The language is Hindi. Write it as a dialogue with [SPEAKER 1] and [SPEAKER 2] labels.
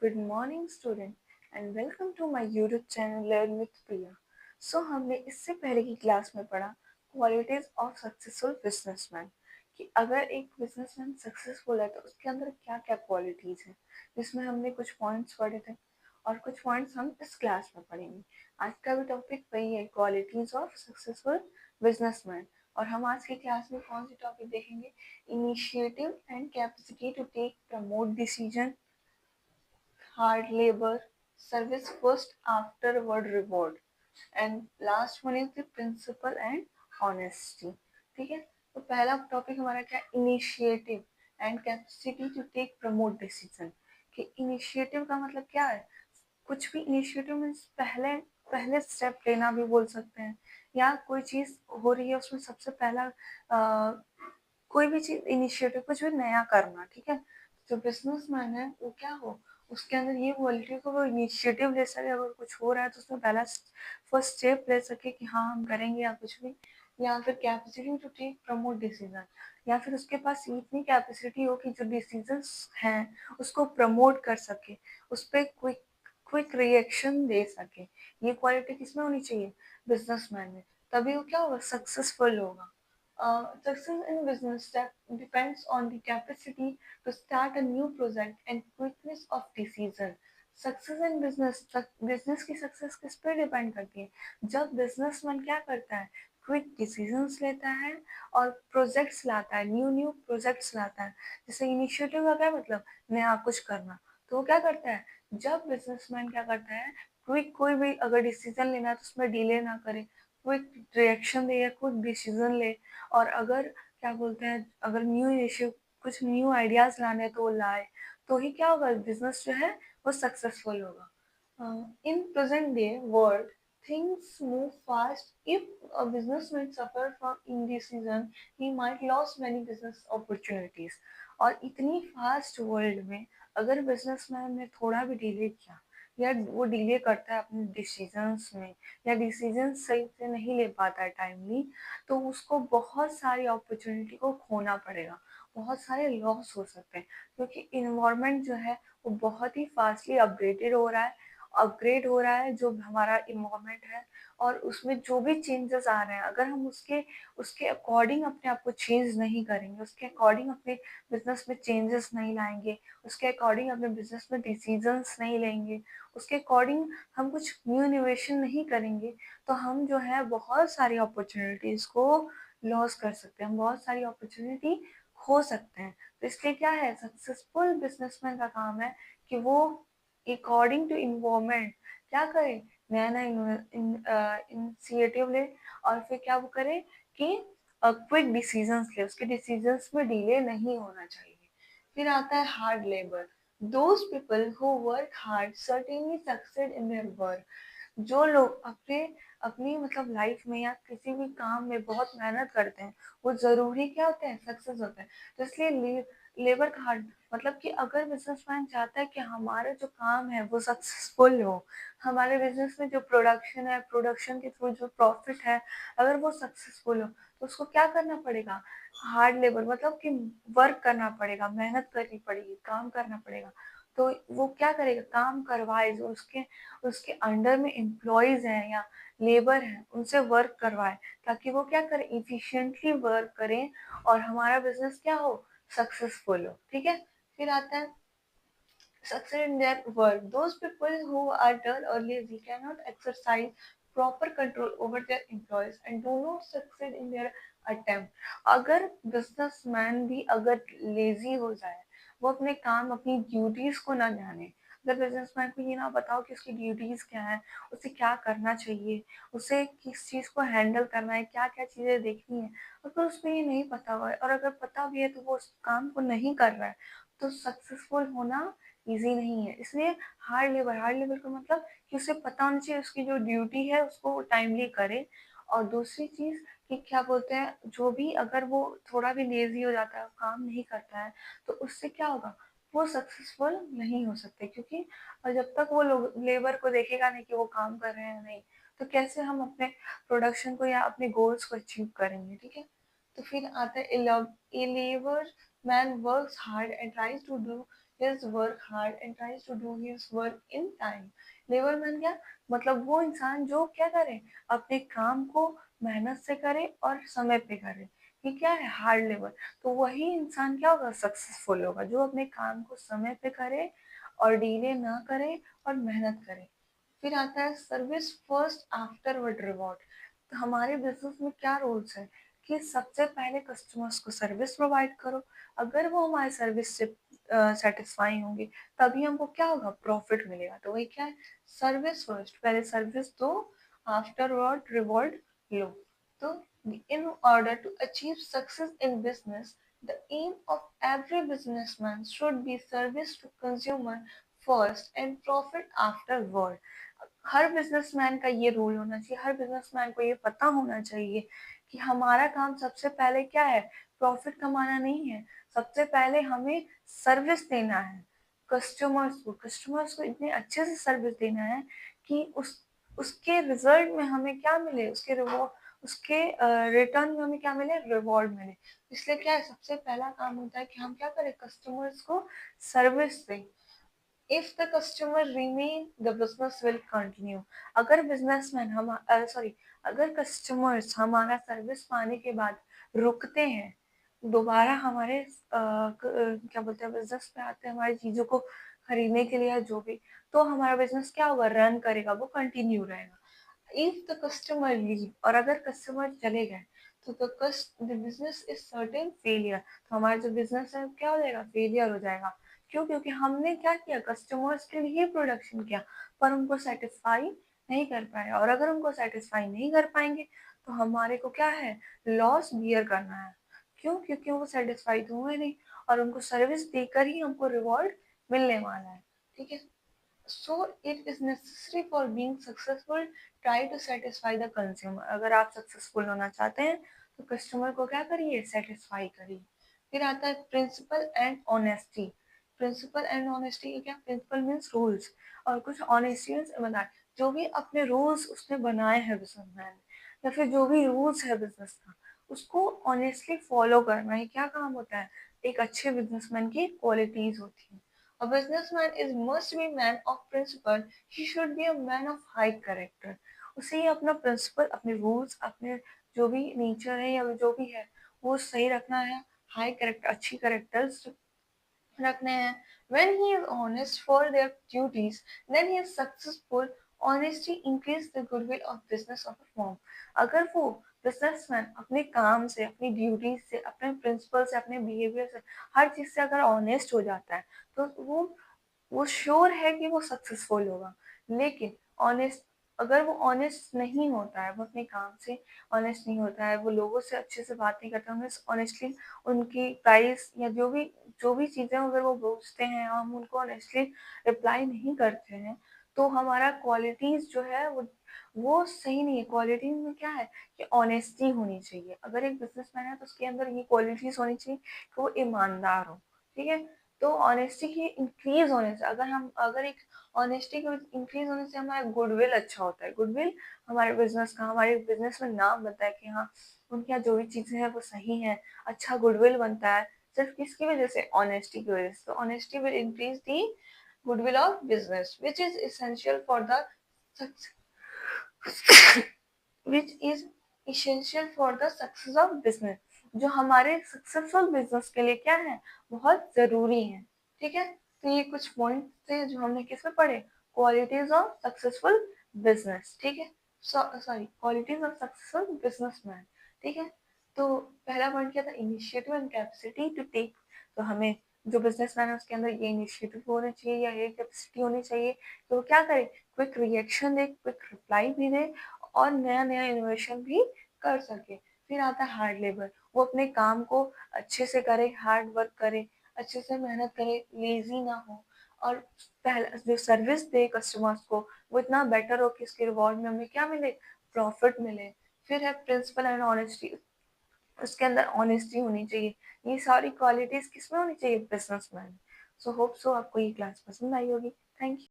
[SPEAKER 1] Good morning student and welcome to my YouTube channel Learn with Priya. हमने इससे पहले की क्लास में पढ़ा क्वालिटीज ऑफ सक्सेसफुल बिजनेसमैन कि अगर एक बिजनेसमैन सक्सेसफुल है तो उसके अंदर क्या क्या क्वालिटीज हैं, जिसमें हमने कुछ पॉइंट्स पढ़े थे और कुछ पॉइंट्स हम इस क्लास में पढ़ेंगे। आज का भी टॉपिक वही है, क्वालिटीज ऑफ सक्सेसफुल बिजनेसमैन। और हम आज की क्लास में कौन सी टॉपिक देखेंगे? Initiative and capacity to take promote decision, hard labor, service first, afterward reward, and last one is the principle and honesty. ठीक है, तो पहला टॉपिक हमारा क्या? Initiative and capacity to take promote decision. कि इनिशिएटिव का मतलब क्या है? कुछ भी इनिशिएटिव मीन्स पहले पहले स्टेप लेना भी बोल सकते हैं, या कोई चीज हो रही है उसमें सबसे पहला कोई भी चीज इनिशिएटिव, कुछ भी नया करना। ठीक है, जो बिजनेसमैन है वो क्या हो, उसके अंदर ये क्वालिटी को वो इनिशिएटिव ले सके, अगर कुछ हो रहा है तो उसमें पहला फर्स्ट स्टेप ले सके कि हाँ हम करेंगे या कुछ भी। या फिर capacity to take promote decision, या फिर उसके पास इतनी कैपेसिटी हो कि जो डिसीजंस हैं उसको प्रमोट कर सके, उस पर क्विक क्विक रिएक्शन दे सके। ये क्वालिटी किसमें होनी चाहिए? बिजनेसमैन में। तभी वो क्या होगा? सक्सेसफुल होगा। Success in business depends on the capacity to start a new project and quickness of decision. Success in business की सक्सेस किस पे डिपेंड करती है? जब बिजनेसमैन क्या करता है? क्विक डिसीजंस लेता है और प्रोजेक्ट्स लाता है, न्यू न्यू प्रोजेक्ट्स लाता है। जैसे इनिशिएटिव का क्या मतलब? नया कुछ करना। तो वो क्या करता है? जब बिजनेसमैन क्या करता है, क्विक कोई भी अगर डिसीजन लेना है तो उसमें डिले ना करे, क्विक रिएक्शन दे या क्विक डिसीजन ले। और अगर क्या बोलते हैं, अगर न्यू इनिशियो कुछ न्यू आइडियाज लाने तो वो लाए, तो ही क्या होगा? बिजनेस जो है वो सक्सेसफुल होगा। In present day world things move fast. If a businessman suffer from indecision, he might lose many business opportunities. और इतनी फास्ट वर्ल्ड में अगर बिजनेसमैन ने थोड़ा भी डिले किया, या वो डिले करता है अपने डिसीजंस में, या डिसीजन सही से नहीं ले पाता है टाइमली, तो उसको बहुत सारी अपॉर्चुनिटी को खोना पड़ेगा, बहुत सारे लॉस हो सकते हैं। क्योंकि इन्वायरमेंट जो है वो बहुत ही फास्टली अपग्रेड हो रहा है जो हमारा इन्वायरमेंट है। और उसमें जो भी चेंजेस आ रहे हैं, अगर हम उसके उसके अकॉर्डिंग अपने आप को चेंज नहीं करेंगे, उसके अकॉर्डिंग अपने बिजनेस में चेंजेस नहीं लाएंगे, उसके अकॉर्डिंग अपने बिजनेस में डिसीजंस नहीं लेंगे, उसके अकॉर्डिंग हम कुछ न्यू इनोवेशन नहीं करेंगे, तो हम जो है बहुत सारी अपॉर्चुनिटीज को लॉस कर सकते हैं, हम बहुत सारी अपॉर्चुनिटी खो सकते हैं। तो इसलिए क्या है, सक्सेसफुल बिजनेसमैन का काम है कि वो अकॉर्डिंग टू इन्वायरमेंट क्या करे, नया नया इनिशिएटिव ले, और फिर क्या वो करे कि क्विक डिसीजंस ले, उसके डिसीजंस में डिले नहीं होना चाहिए। फिर आता है hard labour. Those people who work hard certainly succeed in their work. जो लोग अपने अपनी मतलब लाइफ में या किसी भी काम में बहुत मेहनत करते हैं, वो जरूरी क्या होते हैं? सक्सेस होते हैं। तो इसलिए लेबर कार्ड मतलब कि अगर बिजनेसमैन चाहता है कि हमारा जो काम है वो सक्सेसफुल हो, हमारे बिजनेस में जो प्रोडक्शन है, प्रोडक्शन के थ्रू जो प्रॉफिट है, अगर वो सक्सेसफुल हो, तो उसको क्या करना पड़ेगा? हार्ड लेबर मतलब कि वर्क करना पड़ेगा, मेहनत करनी पड़ेगी, काम करना पड़ेगा। तो वो क्या करेगा? काम करवाए, जो उसके उसके अंडर में एम्प्लॉयज हैं या लेबर हैं, उनसे वर्क करवाए, ताकि वो क्या करें? इफिशिएंटली वर्क करें और हमारा बिजनेस क्या हो? सक्सेसफुल हो। ठीक है, फिर आता है succeed in their work. Those people who are dull or lazy cannot exercise proper control over their employees and do not succeed in their attempt. अगर बिजनेसमैन भी अगर लेजी हो जाए, वो अपने काम अपनी ड्यूटीज को ना जाने, अगर बिजनेसमैन को ये ना बताओ कि उसकी ड्यूटीज क्या है, उसे क्या करना चाहिए, उसे किस चीज को हैंडल करना है, क्या क्या चीजें देखनी है, अगर उसको ये नहीं पता हुआ है और अगर पता भी है तो वो उस काम को नहीं कर रहा है, तो सक्सेसफुल होना इजी नहीं है। इसलिए हार्ड लेबर का मतलब कि उसे पता होना चाहिए उसकी जो ड्यूटी है उसको वो टाइमली करे। और दूसरी चीज कि क्या बोलते हैं, जो भी अगर वो थोड़ा भी लेजी हो जाता है, काम नहीं करता है, तो उससे क्या होगा? वो सक्सेसफुल नहीं हो सकते, क्योंकि और जब तक वो लोग लेबर को देखेगा नहीं कि वो काम कर रहे हैं नहीं, तो कैसे हम अपने प्रोडक्शन को या अपने गोल्स को अचीव करेंगे। ठीक है, तो फिर आता है a labor man works hard and tries to do his work hard and tries to do his work in time. Labour man क्या मतलब वो इंसान जो क्या करे, अपने काम को मेहनत से करे और समय पे करे, ये क्या है हार्ड लेबर। तो वही इंसान क्या होगा सक्सेसफुल होगा जो अपने काम को समय पे करे और डिले ना करे और मेहनत करे। फिर आता है सर्विस फर्स्ट आफ्टरवर्ड रिवॉर्ड। तो हमारे बिजनेस में क्या रूल्स है कि सबसे पहले कस्टमर्स को सर्विस प्रोवाइड करो। अगर वो हमारे सर्विस से सेटिस्फाई होंगे तभी हमको क्या होगा प्रॉफिट मिलेगा। तो वही क्या है सर्विस फर्स्ट, पहले सर्विस दो, आफ्टरवर्ड रिवॉर्ड लो। तो in order to achieve success in business, the aim of every businessman should be service to consumer first and profit afterward। Her businessman का ये रूल होना चाहिए, हर बिजनेसमैन को ये पता होना चाहिए कि हमारा काम सबसे पहले क्या है, प्रॉफिट कमाना नहीं है, सबसे पहले हमें सर्विस देना है कस्टमर्स को इतने अच्छे से सर्विस देना है कि उसके रिजल्ट में हमें क्या मिले, उसके रिवॉर्ड, उसके रिटर्न में हमें क्या मिले, रिवॉर्ड मिले। इसलिए क्या है सबसे पहला काम होता है कि हम क्या करें, कस्टमर्स को सर्विस दें। If the customer remain, the business will continue। अगर बिजनेसमैन हम सॉरी अगर कस्टमर्स हमारा सर्विस पाने के बाद रुकते हैं, दोबारा हमारे क्या बोलते हैं बिजनेस पे आते हैं हमारी चीजों को खरीदने के लिए या जो भी, तो हमारा बिजनेस क्या होगा, रन करेगा, वो कंटिन्यू रहेगा। इफ द कस्टमर लीव, और अगर कस्टमर चले गए तो the business is certain failure. तो हमारा जो बिजनेस है क्या हो जाएगा, फेलियर हो जाएगा। क्यों, क्योंकि हमने क्या किया, कस्टमर्स के लिए प्रोडक्शन किया पर उनको सेटिस्फाई नहीं कर पाए। और अगर उनको सेटिस्फाई नहीं कर पाएंगे तो हमारे को क्या है, लॉस बियर करना है। क्यों, क्योंकि वो सेटिस्फाई तो हुए नहीं और उनको सर्विस देकर ही हमको रिवॉर्ड मिलने वाला है। ठीक है, so it is necessary for being successful, try to satisfy the consumer। अगर आप सक्सेसफुल होना चाहते हैं तो कस्टमर को क्या करिए, सेटिस्फाई करिए। फिर आता है principle and honesty. Principle and honesty क्या, प्रिंसिपल मीन्स रूल्स और कुछ ऑनेस्टी बताए, जो भी अपने रूल्स उसने बनाए हैं बिजनेसमैन या फिर जो भी रूल्स है बिजनेस का उसको ऑनेस्टली फॉलो करना ही क्या काम होता है, एक अच्छे बिजनेसमैन की क्वालिटीज होती है। A businessman is must be man of principle. He should be a man of high character। उसे ही अपना प्रिंसिपल, अपने रूल्स, अपने जो भी नेचर है या जो भी है वो सही रखना है, हाई कैरेक्टर, अच्छी कैरेक्टर्स रखने हैं। When he is honest for their duties, then he is successful। Honesty increase the goodwill of business of a firm। अगर वो बिजनेसमैन अपने काम से, अपनी ड्यूटी से, अपने प्रिंसिपल से, अपने बिहेवियर से, हर चीज से अगर ऑनेस्ट हो जाता है तो वो श्योर है कि वो सक्सेसफुल होगा। लेकिन ऑनेस्ट, अगर वो ऑनेस्ट नहीं होता है, वो अपने काम से ऑनेस्ट नहीं होता है, वो लोगों से अच्छे से बात नहीं करता, उन्हें ऑनेस्टली उनकी प्राइस या जो भी चीज़ें अगर वो पूछते हैं हम उनको ऑनेस्टली रिप्लाई नहीं करते हैं तो हमारा क्वालिटीज जो है वो सही नहीं है। क्वालिटी में क्या है कि ऑनेस्टी होनी चाहिए। अगर एक बिजनेसमैन है तो उसके अंदर ये क्वालिटीज होनी चाहिए कि वो ईमानदार हो। ठीक है, तो ऑनेस्टी की इंक्रीज होने से, अगर एक ऑनेस्टी को इंक्रीज होने से हमारा गुडविल अच्छा होता है। गुडविल हमारे बिजनेस का, हमारे बिजनेस में नाम बनता है कि हाँ उनके यहाँ जो भी चीजें हैं वो सही है, अच्छा गुडविल बनता है। सिर्फ किसकी वजह से, ऑनेस्टी की वजह से। तो honesty will increase the goodwill of business which is essential for the which is essential for the success of business. जो हमारे सक्सेसफुल बिजनेस के लिए क्या है, बहुत जरूरी है। ठीक है, तो ये कुछ पॉइंट थे जो हमने किस में पढ़े, क्वालिटीज ऑफ सक्सेसफुल बिजनेस। ठीक है, sorry qualities of successful businessman. ठीक है, तो पहला पॉइंट क्या था, initiative and capacity to take. तो हमें जो बिजनेसमैन है उसके अंदर ये इनिशिएटिव होना चाहिए या ये कैपेसिटी होनी चाहिए कि वो क्या करे, क्विक रिएक्शन दे, क्विक रिप्लाई भी दे और नया नया इनोवेशन भी कर सके। फिर आता है हार्ड लेबर, वो अपने काम को अच्छे से करे, हार्ड वर्क करे, अच्छे से मेहनत करे, लेजी ना हो और पहला जो सर्विस दे कस्टमर्स को वो इतना बेटर हो कि उसके रिवॉर्ड में हमें क्या मिले, प्रॉफिट मिले। फिर है प्रिंसिपल एंड ऑनेस्टी, उसके अंदर ऑनेस्टी होनी चाहिए। ये सारी क्वालिटीज किसमें होनी चाहिए, बिजनेसमैन। सो होप सो आपको ये क्लास पसंद आई होगी। Thank you.